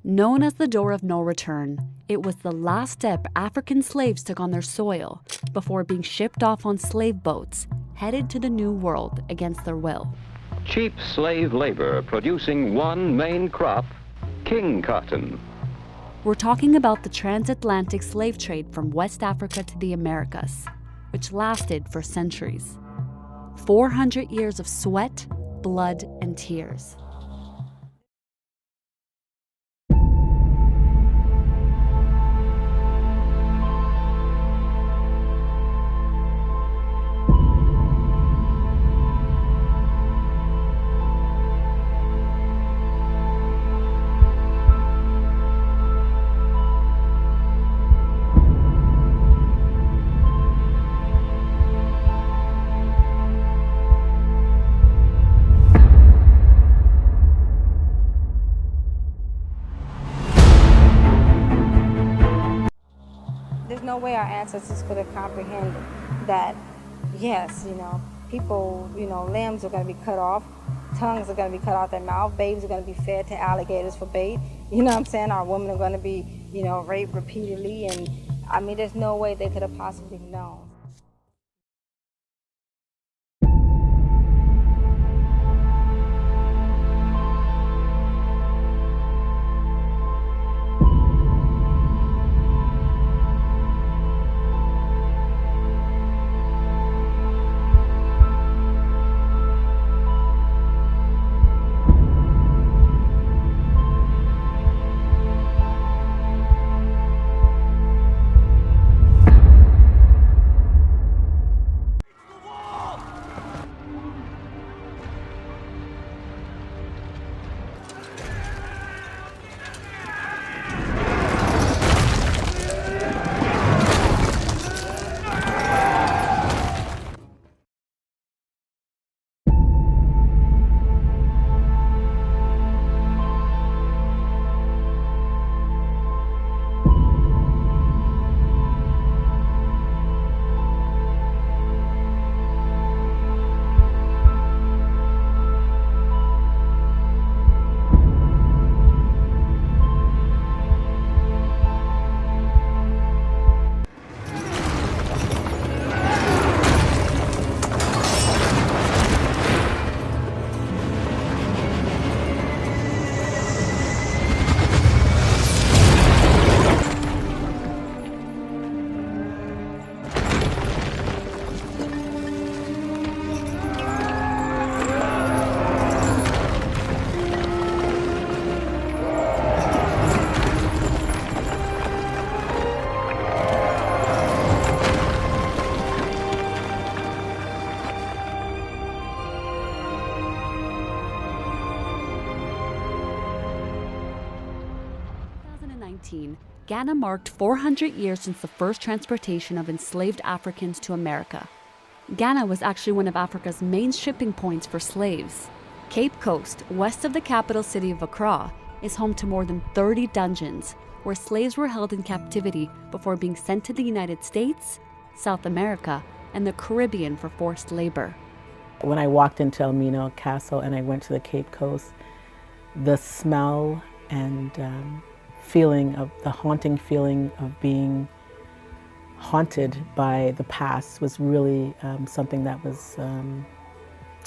Known as the Door of No Return, it was the last step African slaves took on their soil before being shipped off on slave boats, headed to the New World against their will. Cheap slave labor producing one main crop, king cotton. We're talking about the transatlantic slave trade from West Africa to the Americas, which lasted for centuries. 400 years of sweat, blood, and tears. There's no way our ancestors could have comprehended that, yes, people, limbs are going to be cut off, tongues are going to be cut out their mouth, babies are going to be fed to alligators for bait, you know what I'm saying? Our women are going to be, raped repeatedly, and there's no way they could have possibly known. Ghana marked 400 years since the first transportation of enslaved Africans to America. Ghana was actually one of Africa's main shipping points for slaves. Cape Coast, west of the capital city of Accra, is home to more than 30 dungeons where slaves were held in captivity before being sent to the United States, South America, and the Caribbean for forced labor. When I walked into Elmina Castle and I went to the Cape Coast, the smell and the haunting feeling of being haunted by the past was really something that was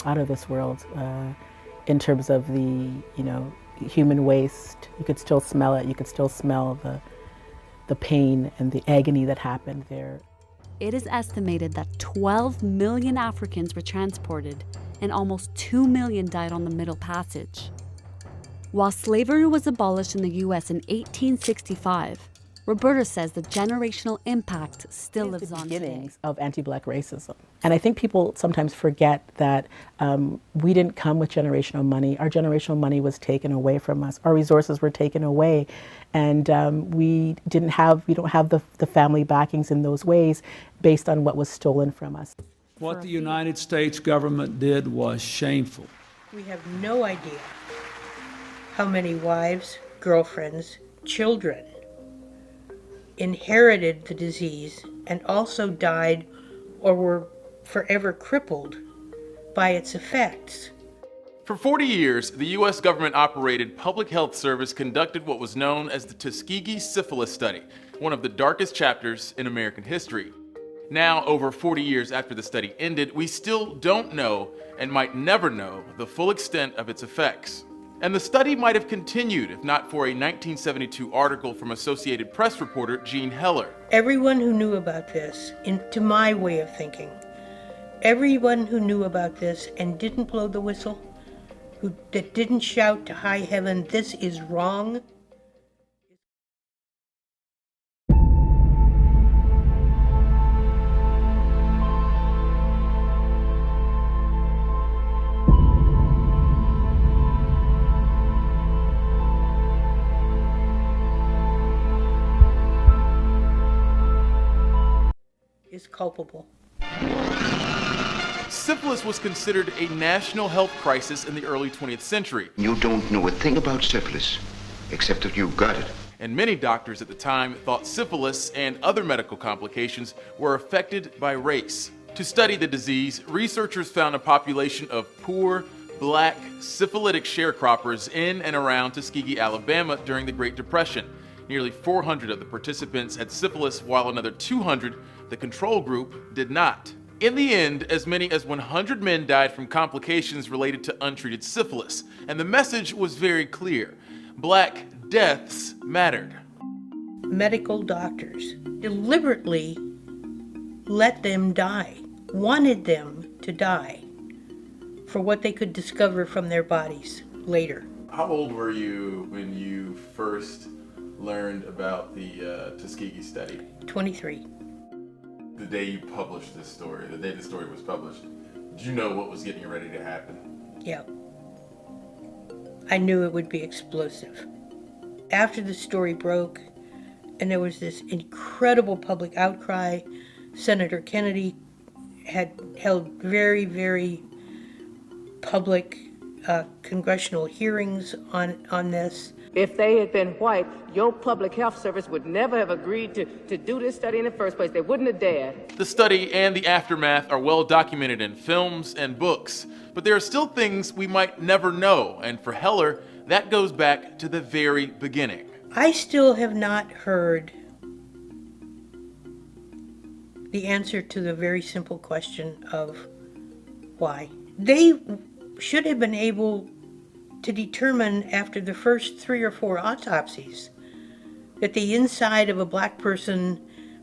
out of this world in terms of the human waste. You could still smell it. You could still smell the pain and the agony that happened there. It is estimated that 12 million Africans were transported and almost 2 million died on the Middle Passage. While slavery was abolished in the U.S. in 1865, Roberta says the generational impact still lives on today. The beginnings of anti-Black racism. And I think people sometimes forget that we didn't come with generational money. Our generational money was taken away from us. Our resources were taken away. And we don't have the family backings in those ways based on what was stolen from us. What the United States government did was shameful. We have no idea how many wives, girlfriends, children inherited the disease and also died or were forever crippled by its effects. For 40 years, the U.S. government-operated public health service conducted what was known as the Tuskegee Syphilis Study, one of the darkest chapters in American history. Now, over 40 years after the study ended, we still don't know, and might never know, the full extent of its effects. And the study might have continued if not for a 1972 article from Associated Press reporter Jean Heller. Everyone who knew about this, to my way of thinking, everyone who knew about this and didn't blow the whistle, that didn't shout to high heaven, "This is wrong," is culpable. Syphilis was considered a national health crisis in the early 20th century. You don't know a thing about syphilis, except that you've got it. And many doctors at the time thought syphilis and other medical complications were affected by race. To study the disease, researchers found a population of poor, black, syphilitic sharecroppers in and around Tuskegee, Alabama during the Great Depression. Nearly 400 of the participants had syphilis, while another 200, the control group, did not. In the end, as many as 100 men died from complications related to untreated syphilis, and the message was very clear. Black deaths mattered. Medical doctors deliberately let them die, wanted them to die for what they could discover from their bodies later. How old were you when you first learned about the Tuskegee study? 23. The day you published this story, the day the story was published, did you know what was getting ready to happen? Yeah. I knew it would be explosive. After the story broke, and there was this incredible public outcry, Senator Kennedy had held very, very public congressional hearings on this. If they had been white, your public health service would never have agreed to do this study in the first place. They wouldn't have dared. The study and the aftermath are well documented in films and books, but there are still things we might never know, and for Heller, that goes back to the very beginning. I still have not heard the answer to the very simple question of why. They should have been able to determine after the first 3 or 4 autopsies that the inside of a black person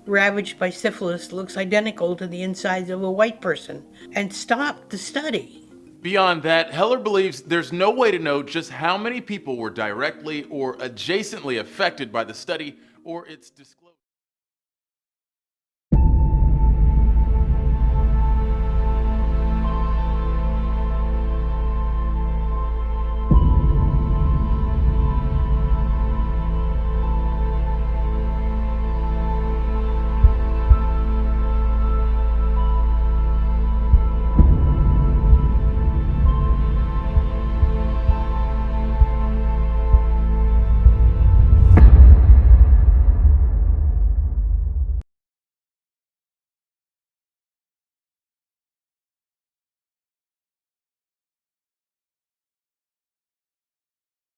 ravaged by syphilis looks identical to the insides of a white person, and stop the study. Beyond that, Heller believes there's no way to know just how many people were directly or adjacently affected by the study or its disclosure.